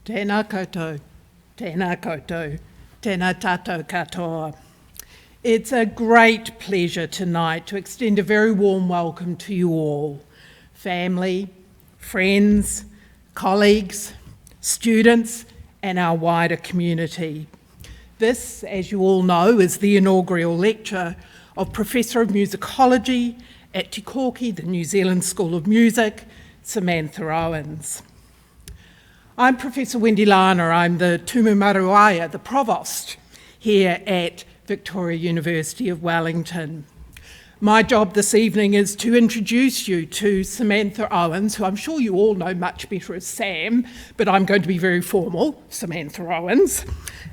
Tēnā koutou, tēnā koutou, tēnā tātou katoa. It's a great pleasure tonight to extend a very warm welcome to you all, family, friends, colleagues, students, and our wider community. This, as you all know, is the inaugural lecture of Professor of Musicology at Te Kōkī, the New Zealand School of Music, Samantha Owens. I'm Professor Wendy Lana. I'm the Tumu Maruaia, the Provost, here at Victoria University of Wellington. My job this evening is to introduce you to Samantha Owens, who I'm sure you all know much better as Sam, but I'm going to be very formal, Samantha Owens,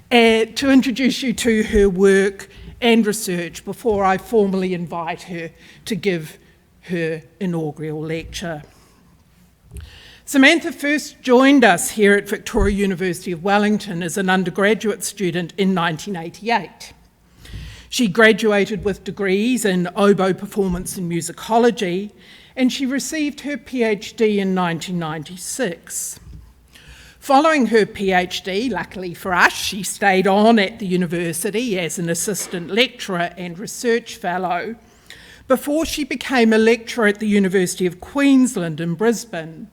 to introduce you to her work and research before I formally invite her to give her inaugural lecture. Samantha first joined us here at Victoria University of Wellington as an undergraduate student in 1988. She graduated with degrees in oboe performance and musicology, and she received her PhD in 1996. Following her PhD, luckily for us, she stayed on at the university as an assistant lecturer and research fellow before she became a lecturer at the University of Queensland in Brisbane.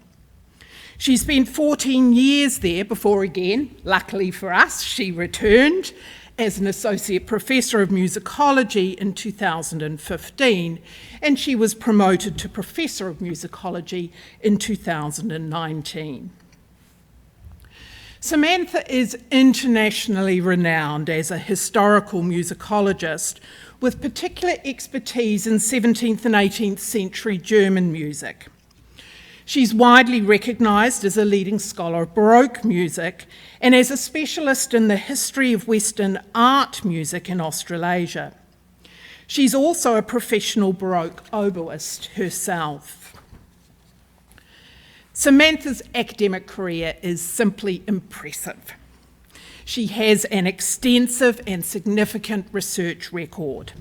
She spent 14 years there before again, luckily for us, she returned as an Associate Professor of Musicology in 2015, and she was promoted to Professor of Musicology in 2019. Samantha is internationally renowned as a historical musicologist with particular expertise in 17th and 18th century German music. She's widely recognised as a leading scholar of Baroque music and as a specialist in the history of Western art music in Australasia. She's also a professional Baroque oboist herself. Samantha's academic career is simply impressive. She has an extensive and significant research record.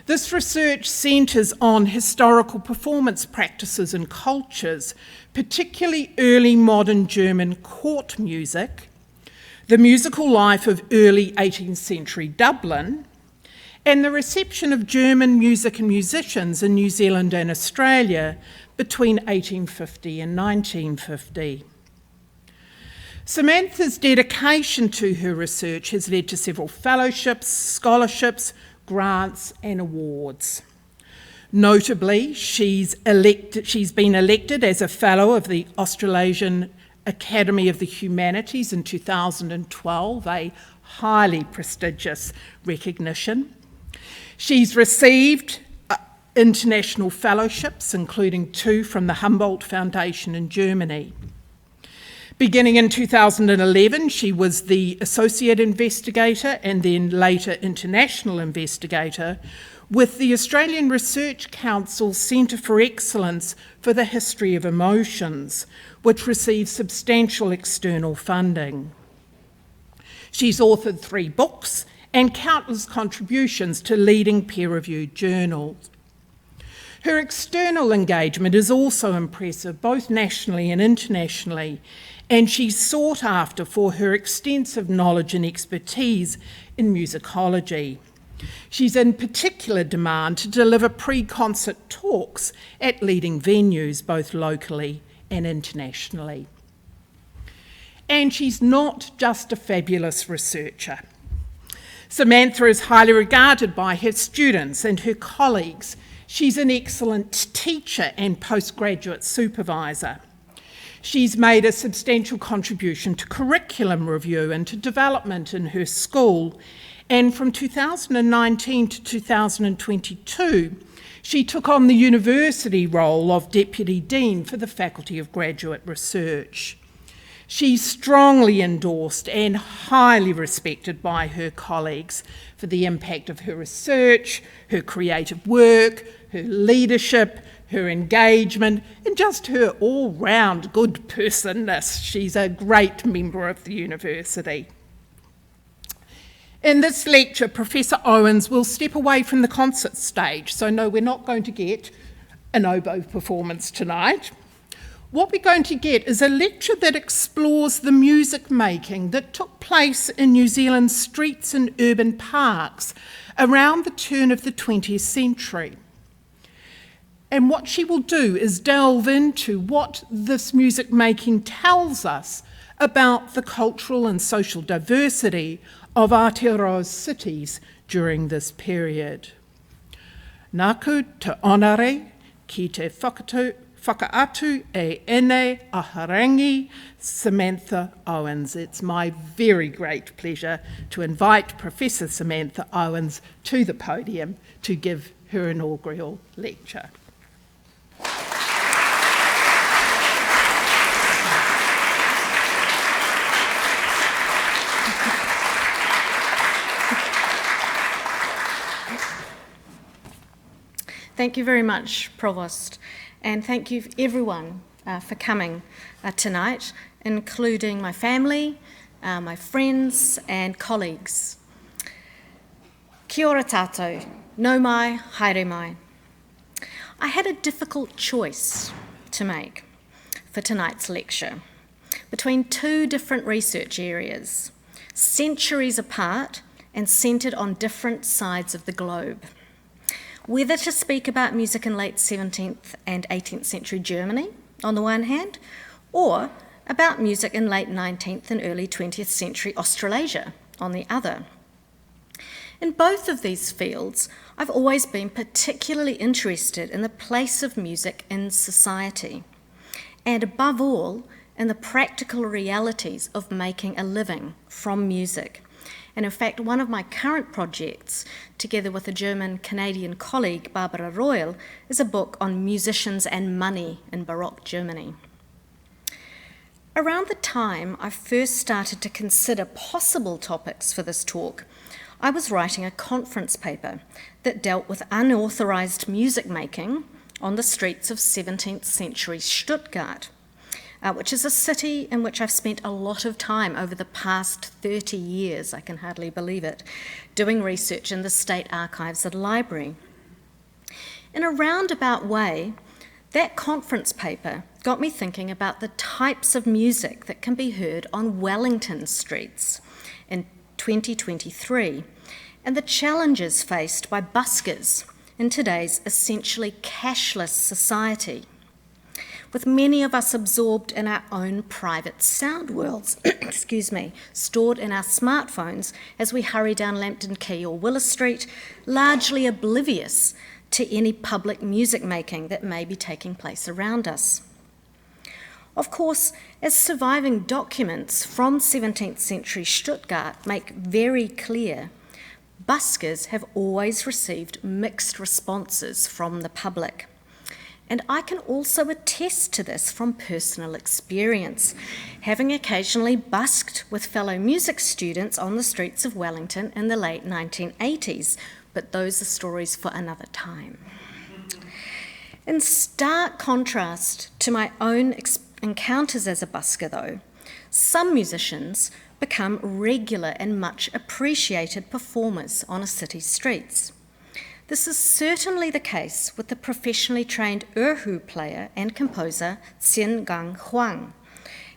This research centres on historical performance practices and cultures, particularly early modern German court music, the musical life of early 18th century Dublin, and the reception of German music and musicians in New Zealand and Australia between 1850 and 1950. Samantha's dedication to her research has led to several fellowships, scholarships, grants and awards. Notably, she's been elected as a Fellow of the Australasian Academy of the Humanities in 2012, a highly prestigious recognition. She's received international fellowships, including 2 from the Humboldt Foundation in Germany. Beginning in 2011, she was the Associate Investigator and then later International Investigator with the Australian Research Council's Centre for Excellence for the History of Emotions, which receives substantial external funding. She's authored 3 books and countless contributions to leading peer-reviewed journals. Her external engagement is also impressive, both nationally and internationally, and she's sought after for her extensive knowledge and expertise in musicology. She's in particular demand to deliver pre-concert talks at leading venues, both locally and internationally. And she's not just a fabulous researcher. Samantha is highly regarded by her students and her colleagues. She's an excellent teacher and postgraduate supervisor. She's made a substantial contribution to curriculum review and to development in her school, and from 2019 to 2022, she took on the university role of Deputy Dean for the Faculty of Graduate Research. She's strongly endorsed and highly respected by her colleagues for the impact of her research, her creative work, her leadership, her engagement, and just her all-round good personness. She's a great member of the university. In this lecture, Professor Owens will step away from the concert stage, so no, we're not going to get an oboe performance tonight. What we're going to get is a lecture that explores the music making that took place in New Zealand's streets and urban parks around the turn of the 20th century. And what she will do is delve into what this music making tells us about the cultural and social diversity of Aotearoa's cities during this period. Nāku te onare ki te whakaatu e ene aharangi, Samantha Owens. It's my very great pleasure to invite Professor Samantha Owens to the podium to give her inaugural lecture. Thank you very much, Provost, and thank you everyone for coming tonight, including my family, my friends and colleagues. Kia ora tātou, nau mai, haere mai. I had a difficult choice to make for tonight's lecture between two different research areas, centuries apart and centred on different sides of the globe. Whether to speak about music in late 17th and 18th century Germany, on the one hand, or about music in late 19th and early 20th century Australasia, on the other. In both of these fields, I've always been particularly interested in the place of music in society, and above all, in the practical realities of making a living from music. And in fact, one of my current projects, together with a German-Canadian colleague, Barbara Royal, is a book on musicians and money in Baroque Germany. Around the time I first started to consider possible topics for this talk, I was writing a conference paper that dealt with unauthorised music making on the streets of 17th century Stuttgart, which is a city in which I've spent a lot of time over the past 30 years, I can hardly believe it, doing research in the State Archives and Library. In a roundabout way, that conference paper got me thinking about the types of music that can be heard on Wellington streets in 2023 and the challenges faced by buskers in today's essentially cashless society, with many of us absorbed in our own private sound worlds, stored in our smartphones as we hurry down Lambton Quay or Willis Street, largely oblivious to any public music making that may be taking place around us. Of course, as surviving documents from 17th century Stuttgart make very clear, buskers have always received mixed responses from the public. And I can also attest to this from personal experience, having occasionally busked with fellow music students on the streets of Wellington in the late 1980s, but those are stories for another time. In stark contrast to my own encounters as a busker, though, some musicians become regular and much appreciated performers on a city's streets. This is certainly the case with the professionally trained erhu player and composer Xin Gang Huang.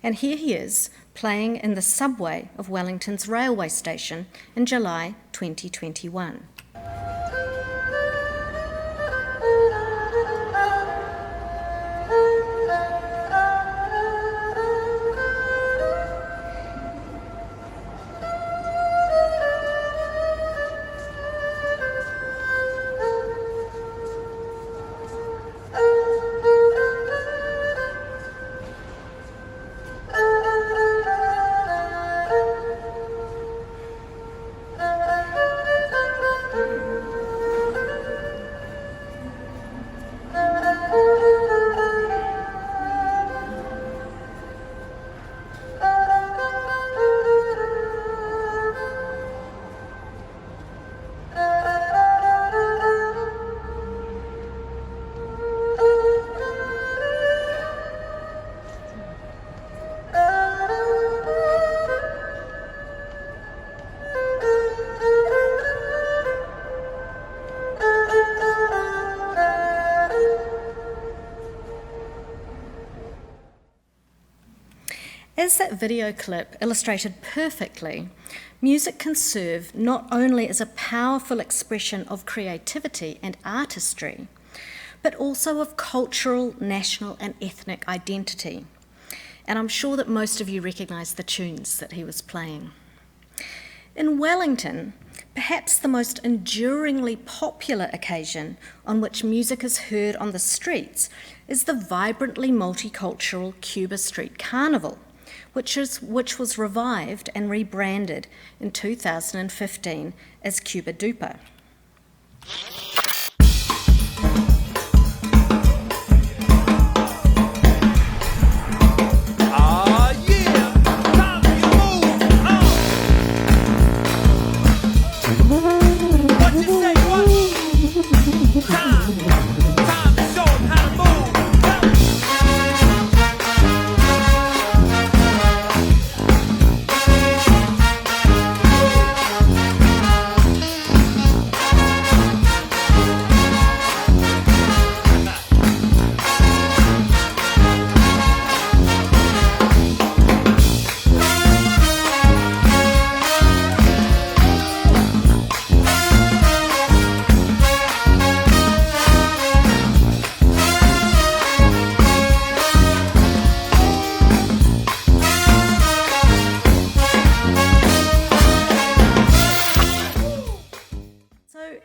And here he is playing in the subway of Wellington's railway station in July 2021. As that video clip illustrated perfectly, music can serve not only as a powerful expression of creativity and artistry, but also of cultural, national and ethnic identity. And I'm sure that most of you recognise the tunes that he was playing. In Wellington, perhaps the most enduringly popular occasion on which music is heard on the streets is the vibrantly multicultural Cuba Street Carnival, which was revived and rebranded in 2015 as CubaDupa.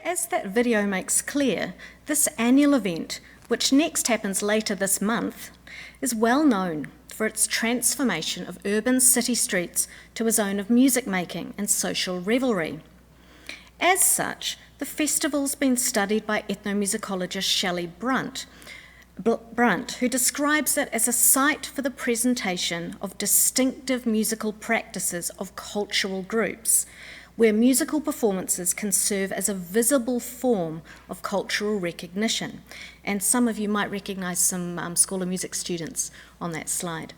As that video makes clear, this annual event, which next happens later this month, is well known for its transformation of urban city streets to a zone of music making and social revelry. As such, the festival's been studied by ethnomusicologist Shelley Brunt, who describes it as a site for the presentation of distinctive musical practices of cultural groups, where musical performances can serve as a visible form of cultural recognition. And some of you might recognise some School of Music students on that slide.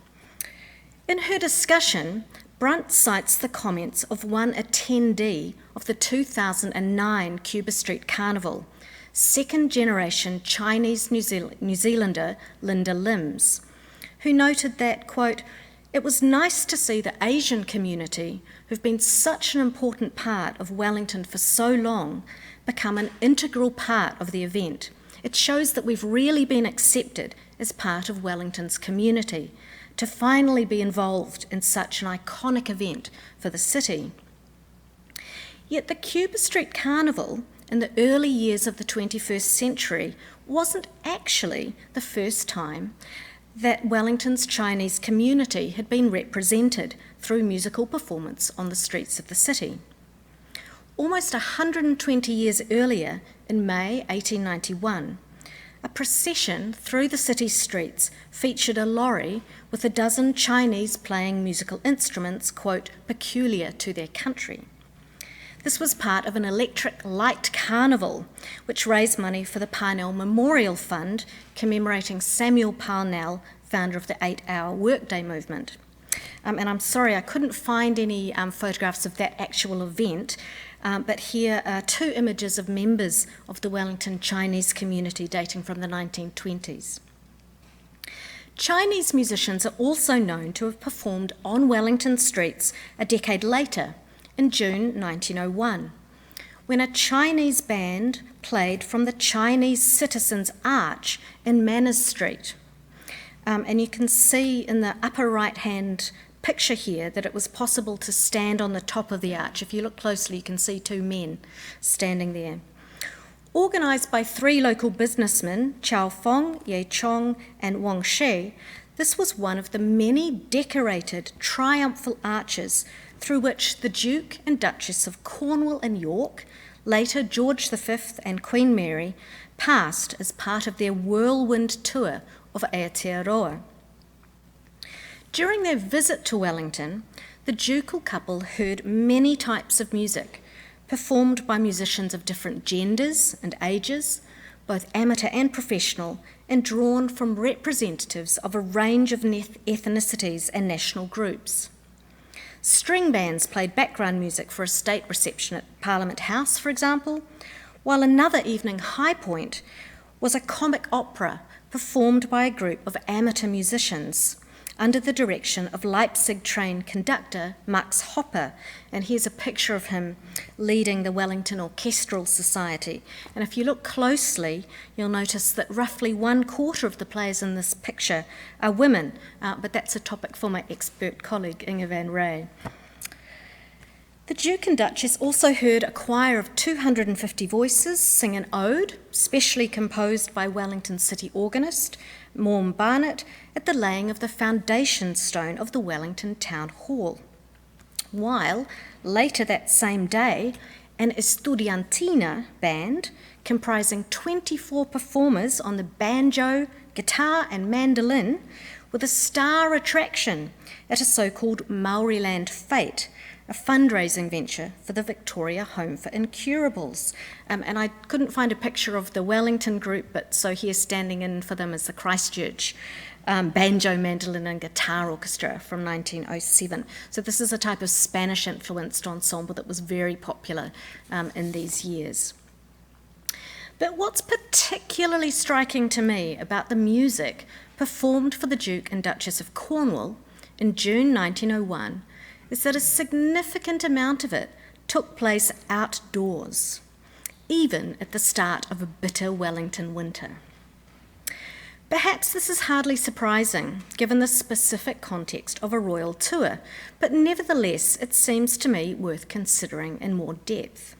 In her discussion, Brunt cites the comments of one attendee of the 2009 Cuba Street Carnival, second-generation Chinese New Zealander Linda Lims, who noted that, quote, "It was nice to see the Asian community, who've been such an important part of Wellington for so long, become an integral part of the event. It shows that we've really been accepted as part of Wellington's community, to finally be involved in such an iconic event for the city." Yet the Cuba Street Carnival in the early years of the 21st century wasn't actually the first time that Wellington's Chinese community had been represented through musical performance on the streets of the city. Almost 120 years earlier, in May 1891, a procession through the city streets featured a lorry with a dozen Chinese playing musical instruments, quote, "peculiar to their country." This was part of an electric light carnival, which raised money for the Parnell Memorial Fund, commemorating Samuel Parnell, founder of the 8-hour workday movement. And I'm sorry, I couldn't find any photographs of that actual event, but here are two images of members of the Wellington Chinese community dating from the 1920s. Chinese musicians are also known to have performed on Wellington streets a decade later, in June 1901, when a Chinese band played from the Chinese Citizens Arch in Manners Street. And you can see in the upper right-hand picture here that it was possible to stand on the top of the arch. If you look closely, you can see two men standing there. Organised by three local businessmen, Chow Fong, Ye Chong and Wang Shi, this was one of the many decorated triumphal arches through which the Duke and Duchess of Cornwall and York, later George V and Queen Mary, passed as part of their whirlwind tour of Aotearoa. During their visit to Wellington, the ducal couple heard many types of music, performed by musicians of different genders and ages, both amateur and professional, and drawn from representatives of a range of ethnicities and national groups. String bands played background music for a state reception at Parliament House, for example, while another evening high point was a comic opera performed by a group of amateur musicians, under the direction of Leipzig train conductor Max Hopper. And here's a picture of him leading the Wellington Orchestral Society. And if you look closely, you'll notice that roughly 1/4 of the players in this picture are women, but that's a topic for my expert colleague Inge van Rey. The Duke and Duchess also heard a choir of 250 voices sing an ode, specially composed by Wellington City organist Morm Barnett, at the laying of the foundation stone of the Wellington Town Hall. While, later that same day, an Estudiantina band comprising 24 performers on the banjo, guitar and mandolin were the star attraction at a so-called Maoriland Fête, a fundraising venture for the Victoria Home for Incurables. And I couldn't find a picture of the Wellington group, but so here standing in for them is the Christchurch Banjo, Mandolin and Guitar Orchestra from 1907. So this is a type of Spanish-influenced ensemble that was very popular in these years. But what's particularly striking to me about the music performed for the Duke and Duchess of Cornwall in June 1901 is that a significant amount of it took place outdoors, even at the start of a bitter Wellington winter. Perhaps this is hardly surprising, given the specific context of a royal tour, but nevertheless it seems to me worth considering in more depth.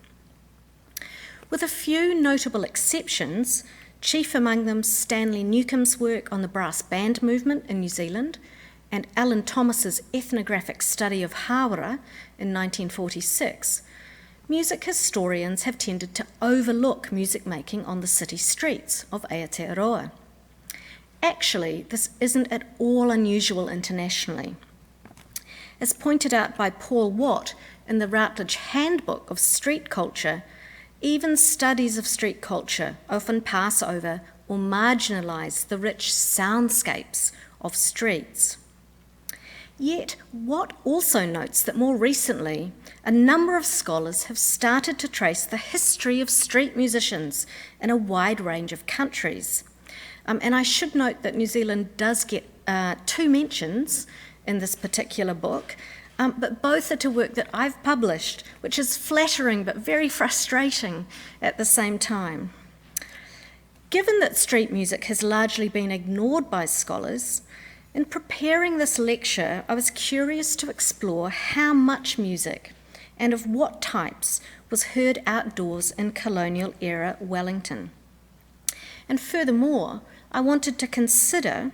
With a few notable exceptions, chief among them Stanley Newcomb's work on the brass band movement in New Zealand, and Alan Thomas's ethnographic study of Hawara in 1946, music historians have tended to overlook music making on the city streets of Aotearoa. Actually, this isn't at all unusual internationally. As pointed out by Paul Watt in the Routledge Handbook of Street Culture, even studies of street culture often pass over or marginalise the rich soundscapes of streets. Yet, Watt also notes that more recently, a number of scholars have started to trace the history of street musicians in a wide range of countries. And I should note that New Zealand does get 2 mentions in this particular book, but both are to work that I've published, which is flattering but very frustrating at the same time. Given that street music has largely been ignored by scholars, in preparing this lecture, I was curious to explore how much music and of what types was heard outdoors in colonial era Wellington. And furthermore, I wanted to consider,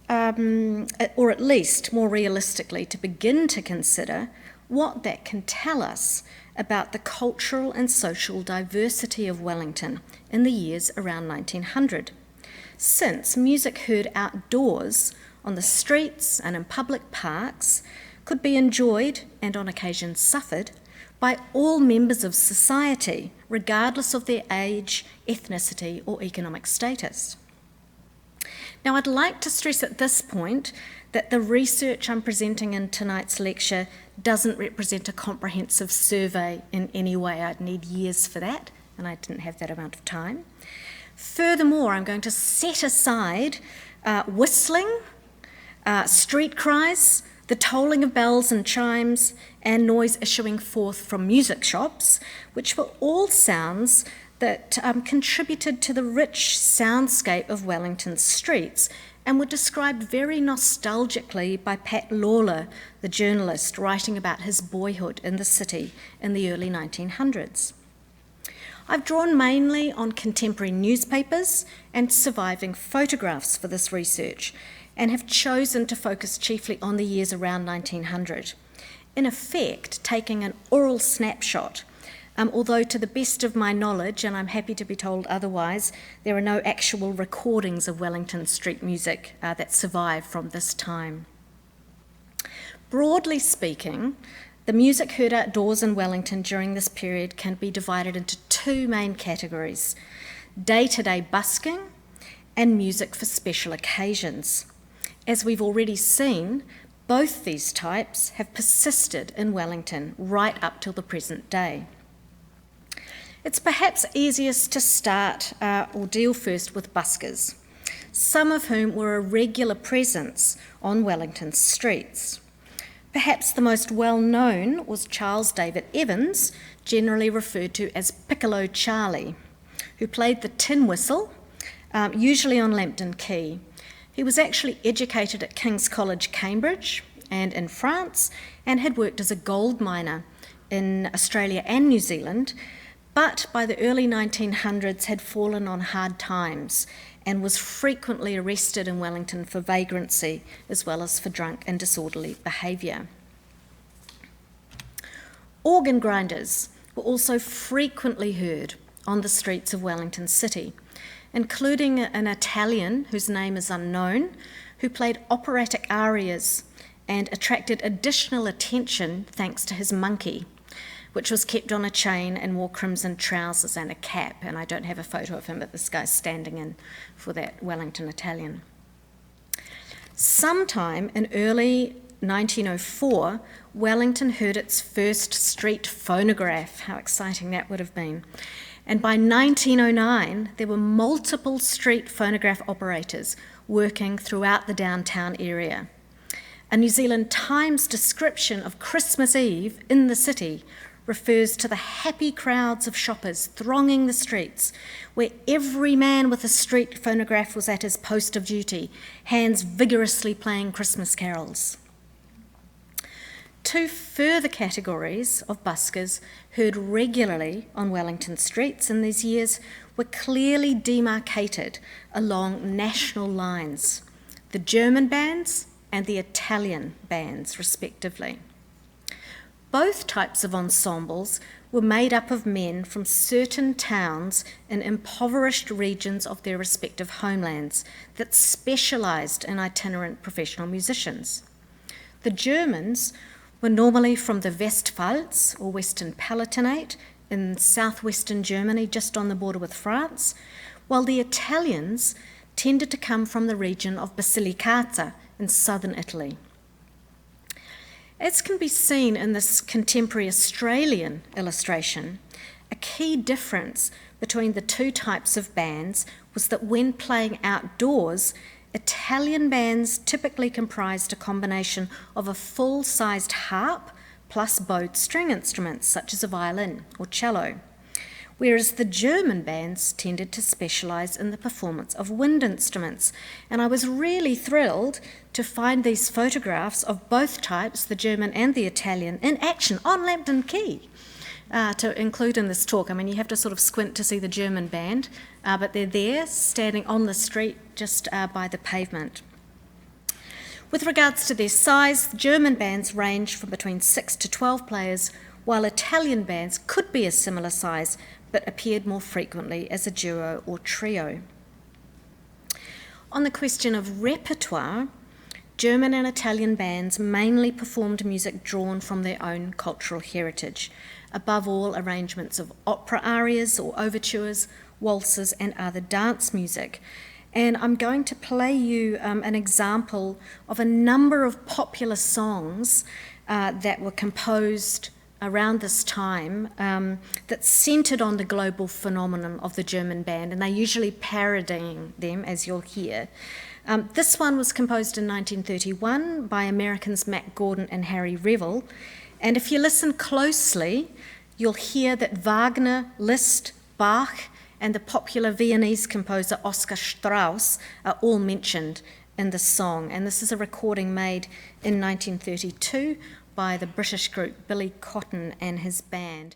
or at least more realistically to begin to consider, what that can tell us about the cultural and social diversity of Wellington in the years around 1900. Since music heard outdoors on the streets and in public parks could be enjoyed, and on occasion suffered, by all members of society, regardless of their age, ethnicity or economic status. Now, I'd like to stress at this point that the research I'm presenting in tonight's lecture doesn't represent a comprehensive survey in any way. I'd need years for that, and I didn't have that amount of time. Furthermore, I'm going to set aside whistling, street cries, the tolling of bells and chimes, and noise issuing forth from music shops, which were all sounds that contributed to the rich soundscape of Wellington's streets and were described very nostalgically by Pat Lawler, the journalist, writing about his boyhood in the city in the early 1900s. I've drawn mainly on contemporary newspapers and surviving photographs for this research, and have chosen to focus chiefly on the years around 1900. In effect, taking an oral snapshot, although to the best of my knowledge, and I'm happy to be told otherwise, there are no actual recordings of Wellington street music that survive from this time. Broadly speaking, the music heard outdoors in Wellington during this period can be divided into 2 main categories: day-to-day busking and music for special occasions. As we've already seen, both these types have persisted in Wellington right up till the present day. It's perhaps easiest to start or deal first with buskers. some of whom were a regular presence on Wellington's streets. Perhaps the most well-known was Charles David Evans, generally referred to as Piccolo Charlie, who played the tin whistle, usually on Lambton Quay. He was actually educated at King's College, Cambridge, and in France, and had worked as a gold miner in Australia and New Zealand, but by the early 1900s had fallen on hard times and was frequently arrested in Wellington for vagrancy as well as for drunk and disorderly behaviour. Organ grinders were also frequently heard on the streets of Wellington City, including an Italian whose name is unknown, who played operatic arias and attracted additional attention thanks to his monkey, which was kept on a chain and wore crimson trousers and a cap. And I don't have a photo of him, but this guy's standing in for that Wellington Italian. Sometime in early 1904, Wellington heard its first street phonograph. How exciting that would have been. And by 1909, there were multiple street phonograph operators working throughout the downtown area. A New Zealand Times description of Christmas Eve in the city refers to the happy crowds of shoppers thronging the streets, where every man with a street phonograph was at his post of duty, hands vigorously playing Christmas carols. Two further categories of buskers heard regularly on Wellington streets in these years were clearly demarcated along national lines: the German bands and the Italian bands, respectively. Both types of ensembles were made up of men from certain towns in impoverished regions of their respective homelands that specialised in itinerant professional musicians. The Germans were normally from the Westpfalz, or Western Palatinate, in southwestern Germany, just on the border with France, while the Italians tended to come from the region of Basilicata in southern Italy. As can be seen in this contemporary Australian illustration, a key difference between the two types of bands was that when playing outdoors, Italian bands typically comprised a combination of a full-sized harp plus bowed string instruments such as a violin or cello, whereas the German bands tended to specialise in the performance of wind instruments. And I was really thrilled to find these photographs of both types, the German and the Italian, in action on Lambton Quay to include in this talk. I mean, you have to sort of squint to see the German band, but they're there, standing on the street just by the pavement. With regards to their size, German bands range from between 6 to 12 players, while Italian bands could be a similar size, but appeared more frequently as a duo or trio. On the question of repertoire, German and Italian bands mainly performed music drawn from their own cultural heritage, above all arrangements of opera arias or overtures, waltzes and other dance music. And I'm going to play you an example of a number of popular songs that were composed around this time that centred on the global phenomenon of the German band, and they're usually parodying them, as you'll hear. This one was composed in 1931 by Americans Mac Gordon and Harry Revel, and if you listen closely, you'll hear that Wagner, Liszt, Bach, and the popular Viennese composer Oscar Strauss are all mentioned in the song, and this is a recording made in 1932 by the British group Billy Cotton and his band.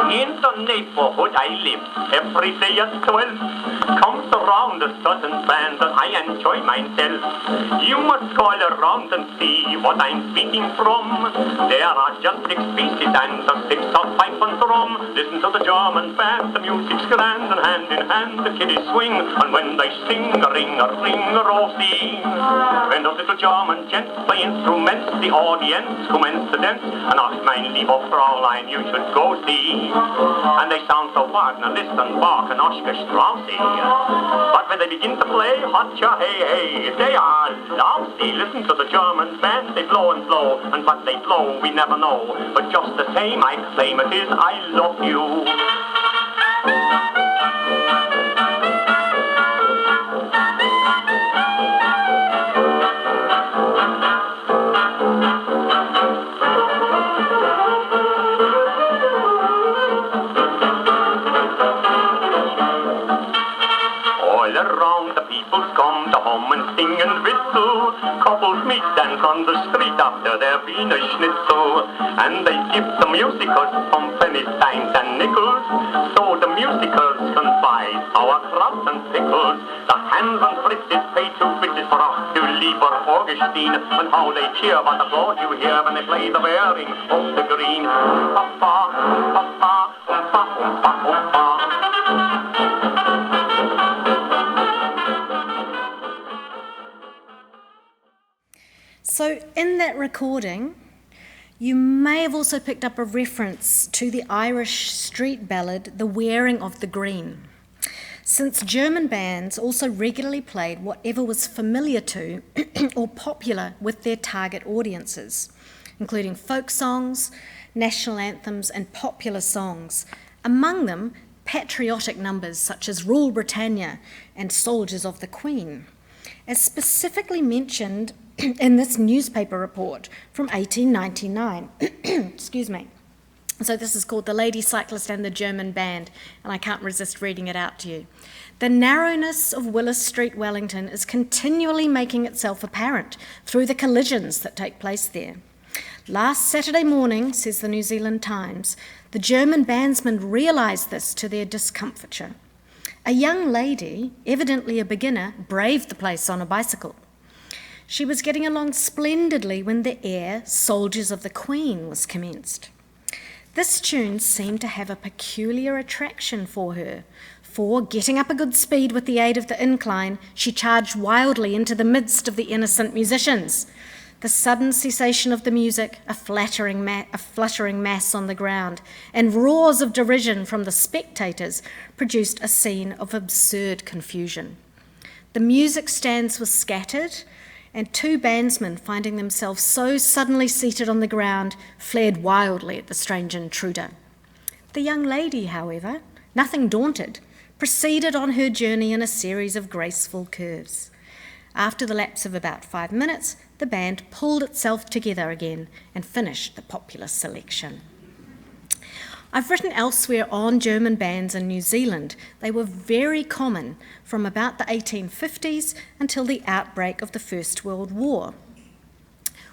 In the neighborhood I live, every day at 12 comes around a certain band and I enjoy myself. You must call around and see what I'm speaking from. There are just 6 pieces and the 6 of pipe and drum. Listen to the German band, the music's grand, and hand in hand the kiddies swing. And when they sing, a ring, oh see. When those little German gents play instruments, the audience commence to dance. And ach, mein lieber Fräulein, you should go see. And they sound so Wagner, Liszt and Bach and Oscar Strauss. But when when they begin to play hot-cha hey hey. They are lousy. Listen to the German band, they blow and blow, and what they blow we never know. But just the same I claim it is I love you. Sing and whistle, couples meet dance on the street after there been a schnitzel, and they give the musicals some pennies, dimes and nickels, so the musicals can buy sauerkraut and pickles. The hands and fritzes pay 2 bits for us to Lieber Augustine, and how they cheer what applause you hear when they play the wearing of the green. Papa, papa, umpa, umpa, umpa. So in that recording, you may have also picked up a reference to the Irish street ballad, The Wearing of the Green, since German bands also regularly played whatever was familiar to or popular with their target audiences, including folk songs, national anthems, and popular songs, among them patriotic numbers such as Rule Britannia and Soldiers of the Queen, as specifically mentioned in this newspaper report from 1899. Excuse me. So this is called The Lady Cyclist and the German Band, and I can't resist reading it out to you. The narrowness of Willis Street, Wellington, is continually making itself apparent through the collisions that take place there. Last Saturday morning, says the New Zealand Times, the German bandsmen realised this to their discomfiture. A young lady, evidently a beginner, braved the place on a bicycle. She was getting along splendidly when the air Soldiers of the Queen was commenced. This tune seemed to have a peculiar attraction for her, for, getting up a good speed with the aid of the incline, she charged wildly into the midst of the innocent musicians. The sudden cessation of the music, a fluttering mass on the ground, and roars of derision from the spectators produced a scene of absurd confusion. The music stands were scattered, and 2 bandsmen, finding themselves so suddenly seated on the ground, flared wildly at the strange intruder. The young lady, however, nothing daunted, proceeded on her journey in a series of graceful curves. After the lapse of about 5 minutes, the band pulled itself together again and finished the popular selection. I've written elsewhere on German bands in New Zealand. They were very common from about the 1850s until the outbreak of the First World War.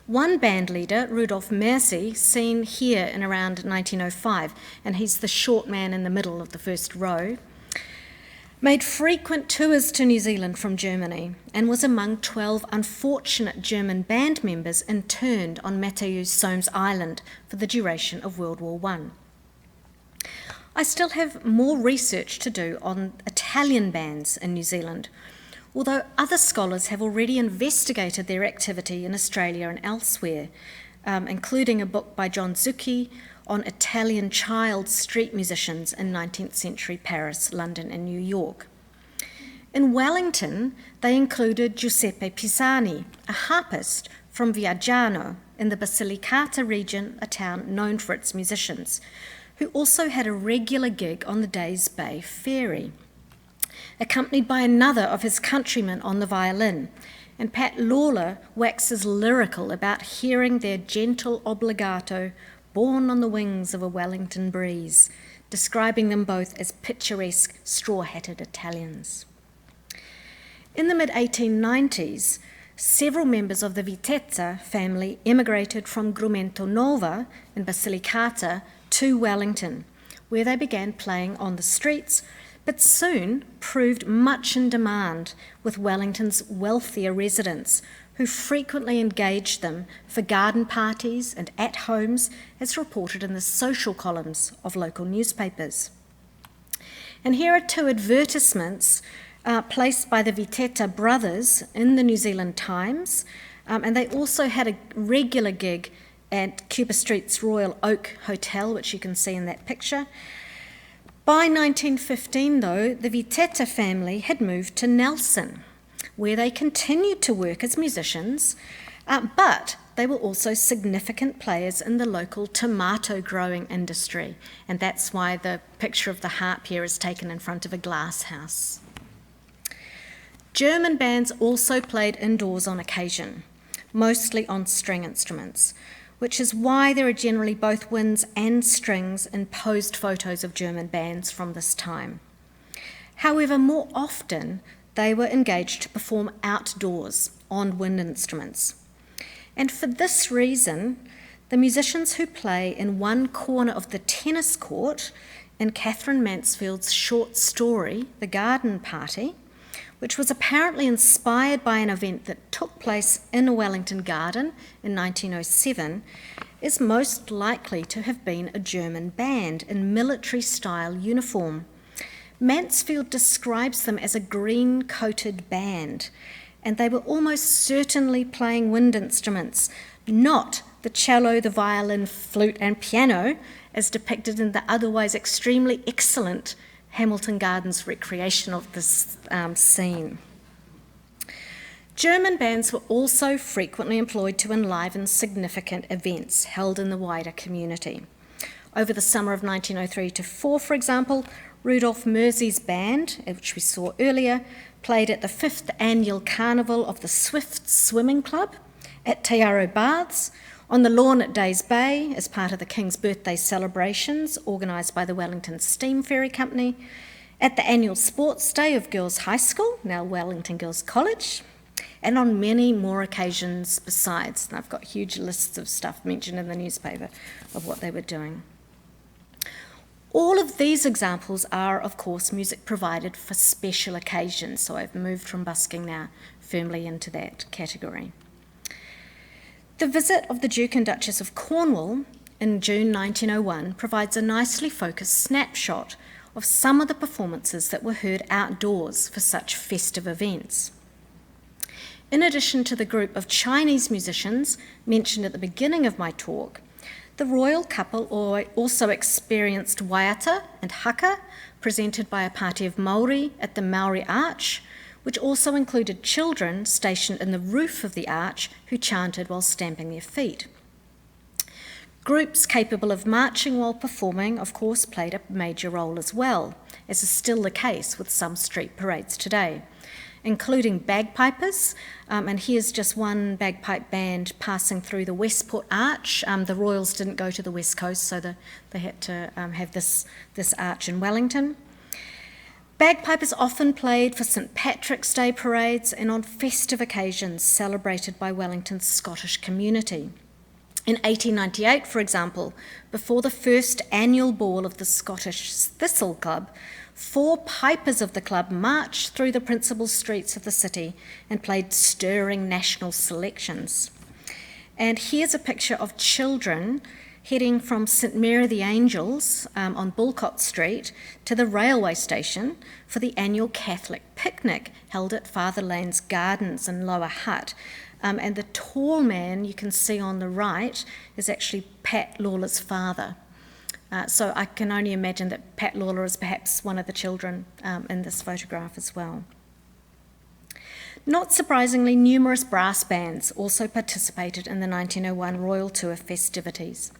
One band leader, Rudolf Mercy, seen here in around 1905, and he's the short man in the middle of the first row, made frequent tours to New Zealand from Germany and was among 12 unfortunate German band members interned on Matthew Soames Island for the duration of World War I. I still have more research to do on Italian bands in New Zealand, although other scholars have already investigated their activity in Australia and elsewhere, including a book by John Zucchi on Italian child street musicians in 19th century Paris, London and New York. In Wellington, they included Giuseppe Pisani, a harpist from Viagiano in the Basilicata region, a town known for its musicians, who also had a regular gig on the Days Bay ferry, accompanied by another of his countrymen on the violin, and Pat Lawler waxes lyrical about hearing their gentle obligato borne on the wings of a Wellington breeze, describing them both as picturesque straw-hatted Italians. In the mid-1890s, several members of the Vitezza family emigrated from Grumento Nova in Basilicata to Wellington, where they began playing on the streets, but soon proved much in demand with Wellington's wealthier residents, who frequently engaged them for garden parties and at-homes, as reported in the social columns of local newspapers. And here are 2 advertisements placed by the Vitetta brothers in the New Zealand Times, and they also had a regular gig at Cuba Street's Royal Oak Hotel, which you can see in that picture. By 1915, though, the Viteta family had moved to Nelson, where they continued to work as musicians, but they were also significant players in the local tomato growing industry, and that's why the picture of the harp here is taken in front of a glass house. German bands also played indoors on occasion, mostly on string instruments, which is why there are generally both winds and strings in posed photos of German bands from this time. However, more often, they were engaged to perform outdoors on wind instruments. And for this reason, the musicians who play in one corner of the tennis court in Catherine Mansfield's short story, The Garden Party, which was apparently inspired by an event that took place in a Wellington garden in 1907, is most likely to have been a German band in military-style uniform. Mansfield describes them as a green-coated band, and they were almost certainly playing wind instruments, not the cello, the violin, flute, and piano, as depicted in the otherwise extremely excellent Hamilton Gardens recreation of this scene. German bands were also frequently employed to enliven significant events held in the wider community. Over the summer of 1903-4, for example, Rudolf Mersey's band, which we saw earlier, played at the 5th annual Carnival of the Swift Swimming Club at Te Aro Baths, on the lawn at Days Bay as part of the King's birthday celebrations organised by the Wellington Steam Ferry Company, at the annual Sports Day of Girls High School, now Wellington Girls College, and on many more occasions besides. And I've got huge lists of stuff mentioned in the newspaper of what they were doing. All of these examples are, of course, music provided for special occasions, so I've moved from busking now firmly into that category. The visit of the Duke and Duchess of Cornwall in June 1901 provides a nicely focused snapshot of some of the performances that were heard outdoors for such festive events. In addition to the group of Chinese musicians mentioned at the beginning of my talk, the royal couple also experienced waiata and haka, presented by a party of Maori at the Maori Arch, which also included children stationed in the roof of the arch who chanted while stamping their feet. Groups capable of marching while performing, of course, played a major role as well, as is still the case with some street parades today, including bagpipers, and here's just one bagpipe band passing through the Westport Arch. The Royals didn't go to the West Coast, so they had to have this arch in Wellington. Bagpipers often played for St Patrick's Day parades and on festive occasions celebrated by Wellington's Scottish community. In 1898, for example, before the first annual ball of the Scottish Thistle Club, 4 pipers of the club marched through the principal streets of the city and played stirring national selections. And here's a picture of children heading from St Mary the Angels on Bulcott Street to the railway station for the annual Catholic picnic held at Father Lane's Gardens in Lower Hutt. And the tall man you can see on the right is actually Pat Lawler's father. So I can only imagine that Pat Lawler is perhaps one of the children in this photograph as well. Not surprisingly, numerous brass bands also participated in the 1901 Royal Tour festivities.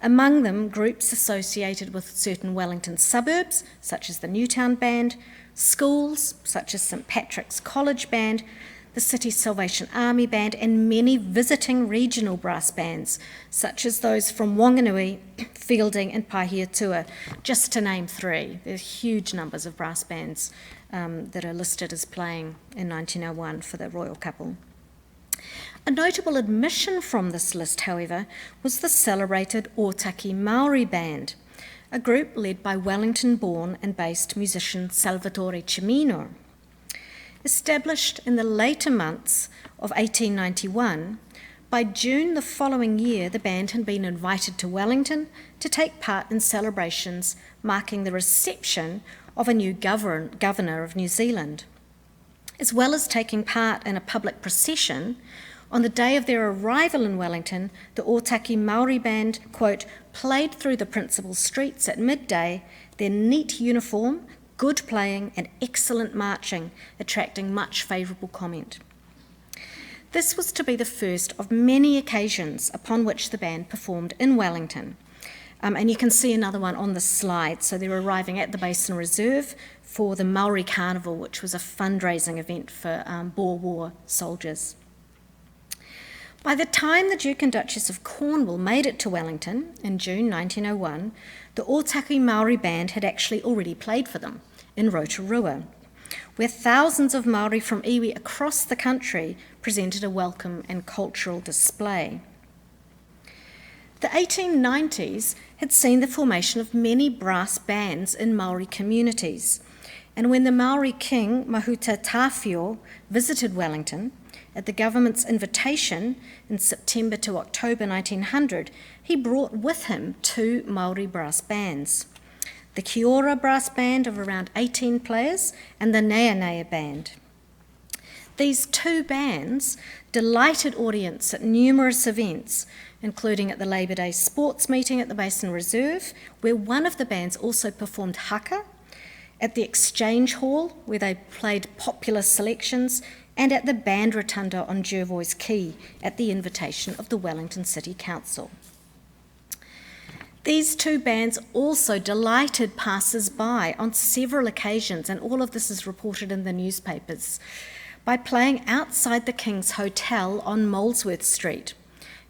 Among them, groups associated with certain Wellington suburbs, such as the Newtown Band, schools, such as St Patrick's College Band, the City's Salvation Army Band, and many visiting regional brass bands, such as those from Wanganui, Fielding, and Pahiatua, just to name 3. There's huge numbers of brass bands that are listed as playing in 1901 for the royal couple. A notable admission from this list, however, was the celebrated Ōtaki Maori Band, a group led by Wellington-born and based musician Salvatore Cimino. Established in the later months of 1891, by June the following year the band had been invited to Wellington to take part in celebrations marking the reception of a new governor of New Zealand. As well as taking part in a public procession, on the day of their arrival in Wellington, the Ōtaki Maori Band, quote, played through the principal streets at midday, their neat uniform, good playing and excellent marching, attracting much favourable comment. This was to be the first of many occasions upon which the band performed in Wellington. And you can see another one on the slide. So they're arriving at the Basin Reserve for the Maori Carnival, which was a fundraising event for Boer War soldiers. By the time the Duke and Duchess of Cornwall made it to Wellington in June 1901, the Ōtaki Māori band had actually already played for them in Rotorua, where thousands of Māori from iwi across the country presented a welcome and cultural display. The 1890s had seen the formation of many brass bands in Māori communities, and when the Māori king, Mahuta Tāwhio, visited Wellington, at the government's invitation in September to October 1900, he brought with him 2 Māori brass bands, the Kia Ora brass band of around 18 players and the Nea Nea band. These 2 bands delighted audience at numerous events, including at the Labour Day sports meeting at the Basin Reserve, where one of the bands also performed haka, at the Exchange Hall, where they played popular selections, and at the Band Rotunda on Jervois Quay at the invitation of the Wellington City Council. These 2 bands also delighted passers-by on several occasions, and all of this is reported in the newspapers, by playing outside the King's Hotel on Molesworth Street,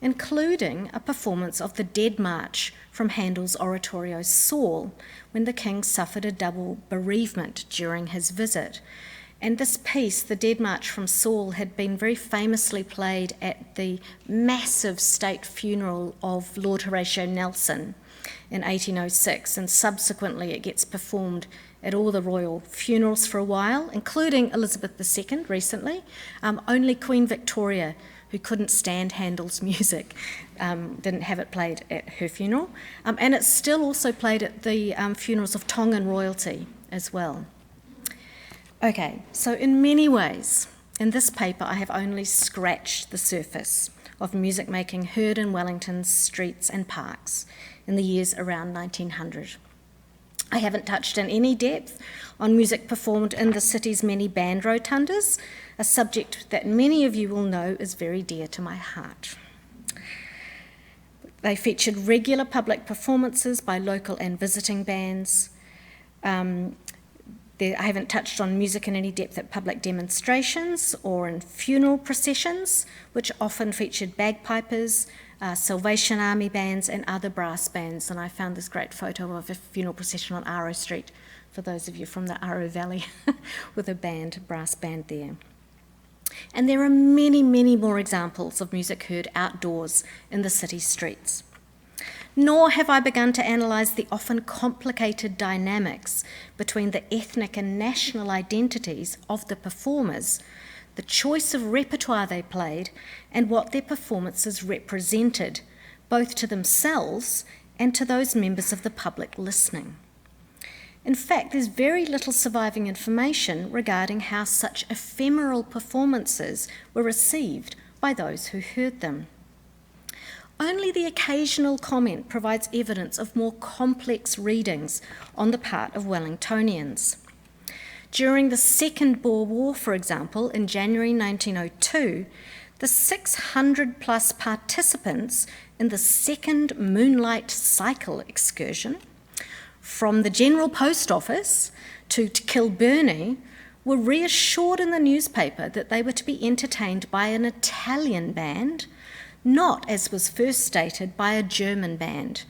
including a performance of the Dead March from Handel's oratorio Saul, when the King suffered a double bereavement during his visit. And this piece, the Dead March from Saul, had been very famously played at the massive state funeral of Lord Horatio Nelson in 1806, and subsequently it gets performed at all the royal funerals for a while, including Elizabeth II recently. Only Queen Victoria, who couldn't stand Handel's music, didn't have it played at her funeral. And it's still also played at the funerals of Tongan royalty as well. Okay, so in many ways, in this paper I have only scratched the surface of music making heard in Wellington's streets and parks in the years around 1900. I haven't touched in any depth on music performed in the city's many band rotundas, a subject that many of you will know is very dear to my heart. They featured regular public performances by local and visiting bands. I haven't touched on music in any depth at public demonstrations or in funeral processions, which often featured bagpipers, Salvation Army bands and other brass bands. And I found this great photo of a funeral procession on Aro Street, for those of you from the Aro Valley, with a brass band there. And there are many, many more examples of music heard outdoors in the city's streets. Nor have I begun to analyse the often complicated dynamics between the ethnic and national identities of the performers, the choice of repertoire they played, and what their performances represented, both to themselves and to those members of the public listening. In fact, there's very little surviving information regarding how such ephemeral performances were received by those who heard them. Only the occasional comment provides evidence of more complex readings on the part of Wellingtonians. During the Second Boer War, for example, in January 1902, the 600-plus participants in the second Moonlight Cycle excursion from the General Post Office to Kilbirnie were reassured in the newspaper that they were to be entertained by an Italian band, not, as was first stated, by a German band.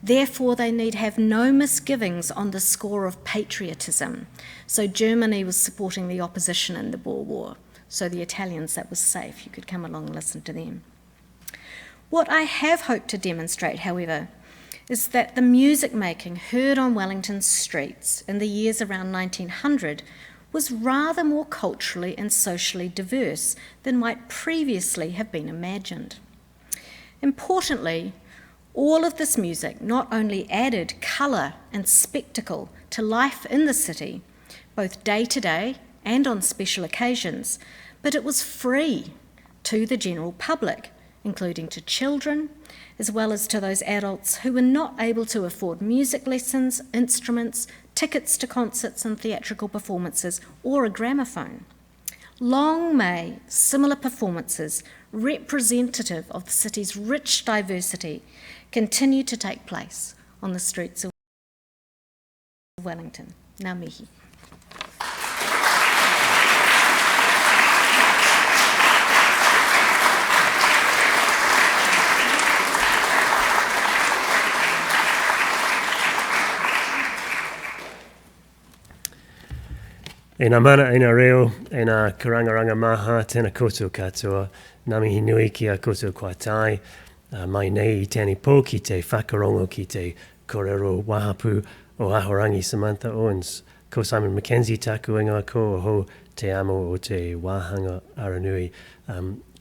Therefore, they need have no misgivings on the score of patriotism. So Germany was supporting the opposition in the Boer War. So the Italians, that was safe. You could come along and listen to them. What I have hoped to demonstrate, however, is that the music making heard on Wellington's streets in the years around 1900 was rather more culturally and socially diverse than might previously have been imagined. Importantly, all of this music not only added colour and spectacle to life in the city, both day to day and on special occasions, but it was free to the general public including to children, as well as to those adults who were not able to afford music lessons, instruments, tickets to concerts and theatrical performances, or a gramophone. Long may similar performances representative of the city's rich diversity continue to take place on the streets of Wellington. Ngā mihi. E ngā mana, e ngā reo, e ngā karangaranga maha, tēnā koutou katoa, ngā mihi nui ki a koutou kua tai, mai nei I tēnei pō ki te whakarongo ki te kōrero wahapu o Ahorangi Samantha Owens. Ko Simon Mackenzie taku ingoa ko ho te amo o te wāhanga aranui.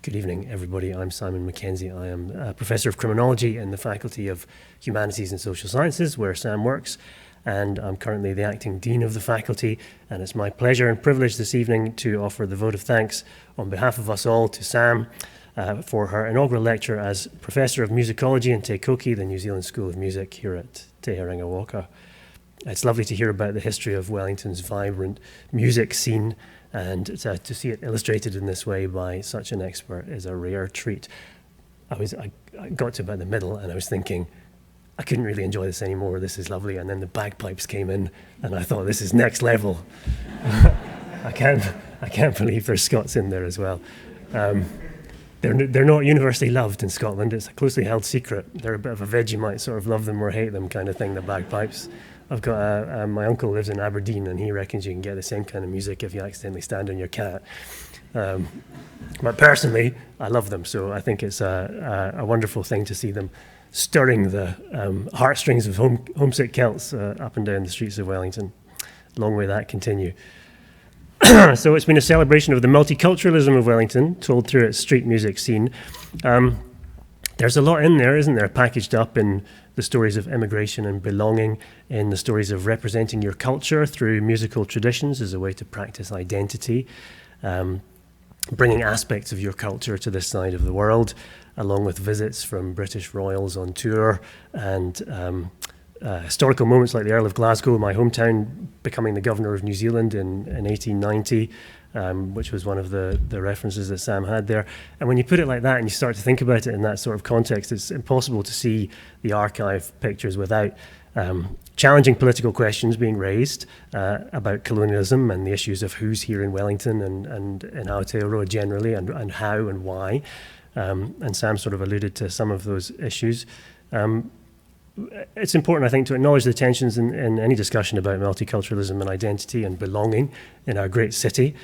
Good evening, everybody. I'm Simon Mackenzie. I am a Professor of Criminology in the Faculty of Humanities and Social Sciences, where Sam works. And I'm currently the acting dean of the faculty, and it's my pleasure and privilege this evening to offer the vote of thanks on behalf of us all to Sam for her inaugural lecture as Professor of Musicology in Te Kōkī, the New Zealand School of Music here at Te Herenga Waka. It's lovely to hear about the history of Wellington's vibrant music scene, and to see it illustrated in this way by such an expert is a rare treat. I got to about the middle and I was thinking, I couldn't really enjoy this anymore, this is lovely, and then the bagpipes came in and I thought, this is next level. I can't believe there's Scots in there as well. They're not universally loved in Scotland, it's a closely held secret. They're a bit of a Vegemite sort of love them or hate them kind of thing, the bagpipes. I've got my uncle lives in Aberdeen and he reckons you can get the same kind of music if you accidentally stand on your cat. But personally, I love them, so I think it's a wonderful thing to see them stirring the heartstrings of homesick Celts up and down the streets of Wellington. Long may that continue. So it's been a celebration of the multiculturalism of Wellington, told through its street music scene. There's a lot in there, isn't there, packaged up in the stories of immigration and belonging, in the stories of representing your culture through musical traditions as a way to practice identity, bringing aspects of your culture to this side of the world, along with visits from British royals on tour and historical moments like the Earl of Glasgow, my hometown, becoming the Governor of New Zealand in 1890, which was one of the references that Sam had there. And when you put it like that and you start to think about it in that sort of context, it's impossible to see the archive pictures without challenging political questions being raised about colonialism and the issues of who's here in Wellington and in Aotearoa generally, and how and why. And Sam sort of alluded to some of those issues. It's important, I think, to acknowledge the tensions in any discussion about multiculturalism and identity and belonging in our great city.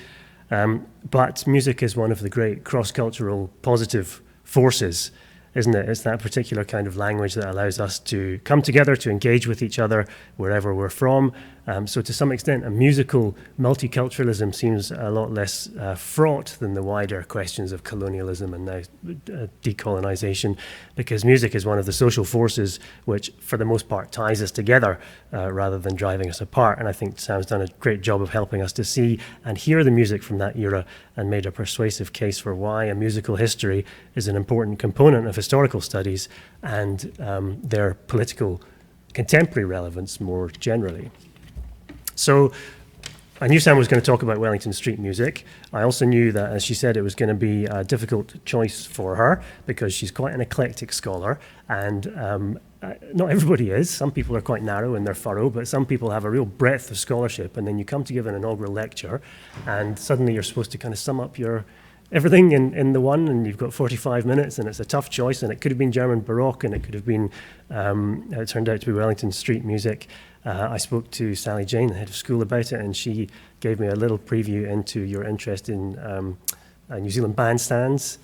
But music is one of the great cross-cultural positive forces, isn't it? It's that particular kind of language that allows us to come together, to engage with each other wherever we're from. So to some extent, a musical multiculturalism seems a lot less fraught than the wider questions of colonialism and now decolonization, because music is one of the social forces which, for the most part, ties us together rather than driving us apart. And I think Sam's done a great job of helping us to see and hear the music from that era and made a persuasive case for why a musical history is an important component of historical studies and their political contemporary relevance more generally. So I knew Sam was going to talk about Wellington street music. I also knew that, as she said, it was going to be a difficult choice for her because she's quite an eclectic scholar, and not everybody is. Some people are quite narrow in their furrow, but some people have a real breadth of scholarship, and then you come to give an inaugural lecture and suddenly you're supposed to kind of sum up your everything in the one, and you've got 45 minutes, and it's a tough choice, and it could have been German Baroque, and it could have been, it turned out to be Wellington street music. I spoke to Sally Jane, the head of school, about it, and she gave me a little preview into your interest in New Zealand bandstands.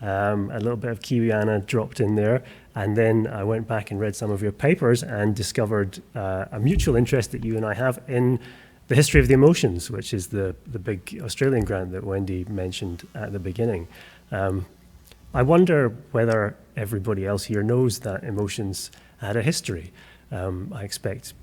A little bit of Kiwiana dropped in there, and then I went back and read some of your papers and discovered a mutual interest that you and I have in the history of the emotions, which is the big Australian grant that Wendy mentioned at the beginning. I wonder whether everybody else here knows that emotions had a history. I expect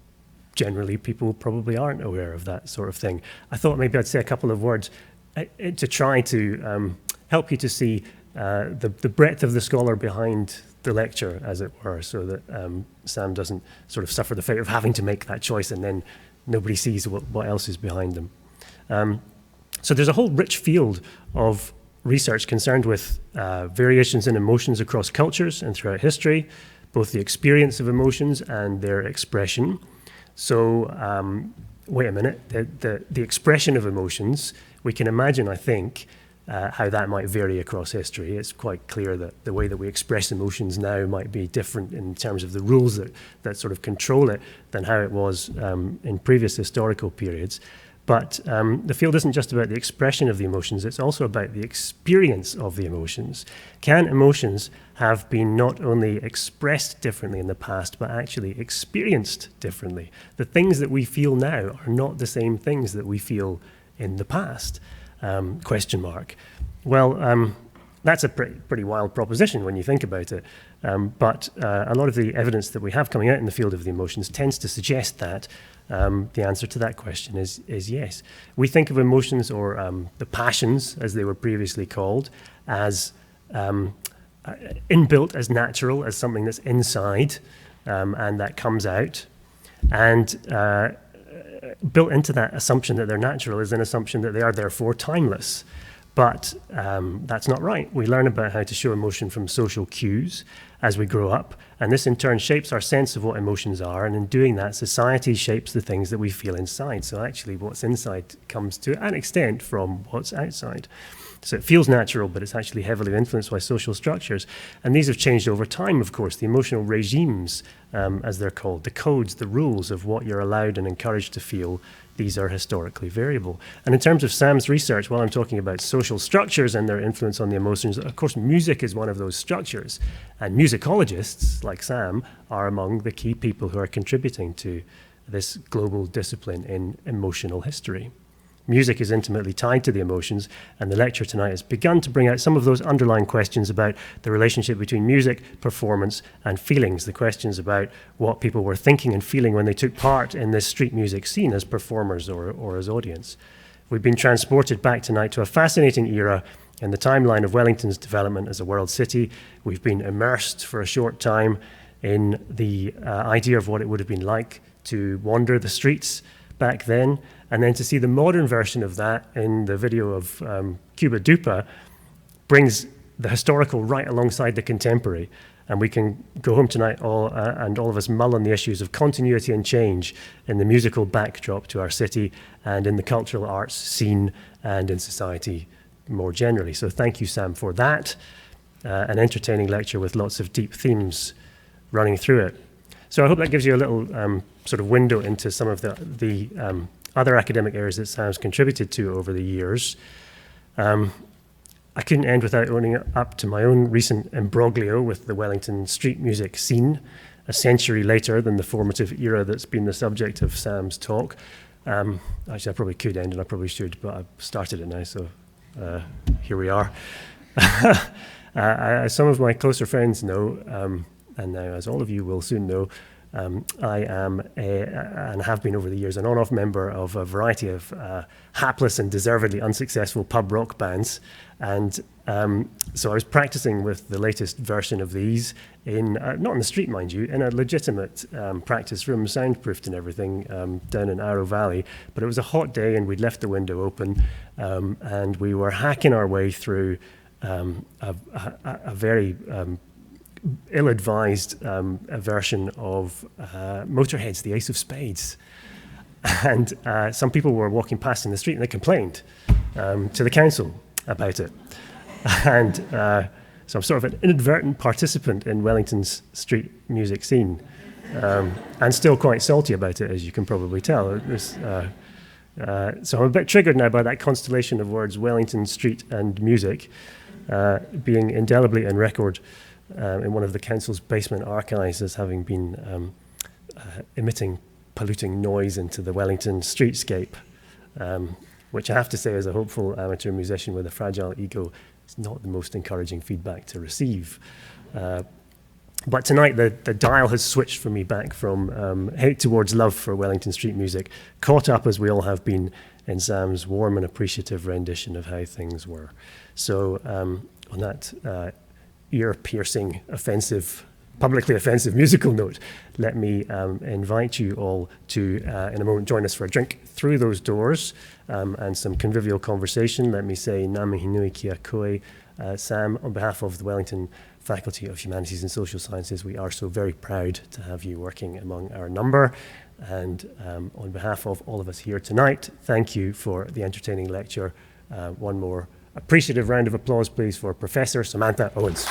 generally people probably aren't aware of that sort of thing. I thought maybe I'd say a couple of words to try to help you to see the breadth of the scholar behind the lecture, as it were, so that Sam doesn't sort of suffer the fate of having to make that choice and then nobody sees what else is behind them. So there's a whole rich field of research concerned with variations in emotions across cultures and throughout history, both the experience of emotions and their expression. So wait a minute, the expression of emotions, we can imagine, I think, how that might vary across history. It's quite clear that the way that we express emotions now might be different in terms of the rules that sort of control it than how it was in previous historical periods. But the field isn't just about the expression of the emotions, it's also about the experience of the emotions. Can emotions have been not only expressed differently in the past, but actually experienced differently? The things that we feel now are not the same things that we feel in the past, ? Well, that's a pretty wild proposition when you think about it. But a lot of the evidence that we have coming out in the field of the emotions tends to suggest that the answer to that question is yes. We think of emotions, or the passions, as they were previously called, as inbuilt, as natural, as something that's inside and that comes out. And built into that assumption that they're natural is an assumption that they are therefore timeless. But that's not right. We learn about how to show emotion from social cues as we grow up, and this in turn shapes our sense of what emotions are, and in doing that, society shapes the things that we feel inside. So actually what's inside comes to an extent from what's outside. So it feels natural, but it's actually heavily influenced by social structures. And these have changed over time, of course. The emotional regimes, as they're called, the codes, the rules of what you're allowed and encouraged to feel, these are historically variable. And in terms of Sam's research, while I'm talking about social structures and their influence on the emotions, of course, music is one of those structures. And musicologists, like Sam, are among the key people who are contributing to this global discipline in emotional history. Music is intimately tied to the emotions, and the lecture tonight has begun to bring out some of those underlying questions about the relationship between music, performance, and feelings, the questions about what people were thinking and feeling when they took part in this street music scene as performers or as audience. We've been transported back tonight to a fascinating era in the timeline of Wellington's development as a world city. We've been immersed for a short time in the idea of what it would have been like to wander the streets back then, and then to see the modern version of that in the video of CubaDupa brings the historical right alongside the contemporary. And we can go home tonight and all of us mull on the issues of continuity and change in the musical backdrop to our city and in the cultural arts scene and in society more generally. So thank you, Sam, for that. An entertaining lecture with lots of deep themes running through it. So I hope that gives you a little sort of window into some of the other academic areas that Sam's contributed to over the years. I couldn't end without owning up to my own recent imbroglio with the Wellington street music scene, a century later than the formative era that's been the subject of Sam's talk. Actually, I probably could end, and I probably should, but I've started it now, so here we are. As some of my closer friends know, and now as all of you will soon know, I am, and have been over the years, an on-off member of a variety of hapless and deservedly unsuccessful pub rock bands. And so I was practicing with the latest version of these in, not on the street, mind you, in a legitimate practice room, soundproofed and everything, down in Arrow Valley. But it was a hot day and we'd left the window open, and we were hacking our way through a very ill-advised version of Motorhead's The Ace of Spades. And some people were walking past in the street and they complained to the council about it. And so I'm sort of an inadvertent participant in Wellington's street music scene, and still quite salty about it, as you can probably tell. So I'm a bit triggered now by that constellation of words, Wellington, street and music, being indelibly in record in one of the council's basement archives as having been emitting polluting noise into the Wellington streetscape, which I have to say, as a hopeful amateur musician with a fragile ego, is not the most encouraging feedback to receive. But tonight the dial has switched for me back from hate towards love for Wellington street music, caught up as we all have been in Sam's warm and appreciative rendition of how things were. So on that ear-piercing, publicly offensive musical note, let me invite you all to, in a moment, join us for a drink through those doors and some convivial conversation. Let me say, Ngā mihi nui kia koe. Sam, on behalf of the Wellington Faculty of Humanities and Social Sciences, we are so very proud to have you working among our number. And on behalf of all of us here tonight, thank you for the entertaining lecture. One more appreciative round of applause, please, for Professor Samantha Owens.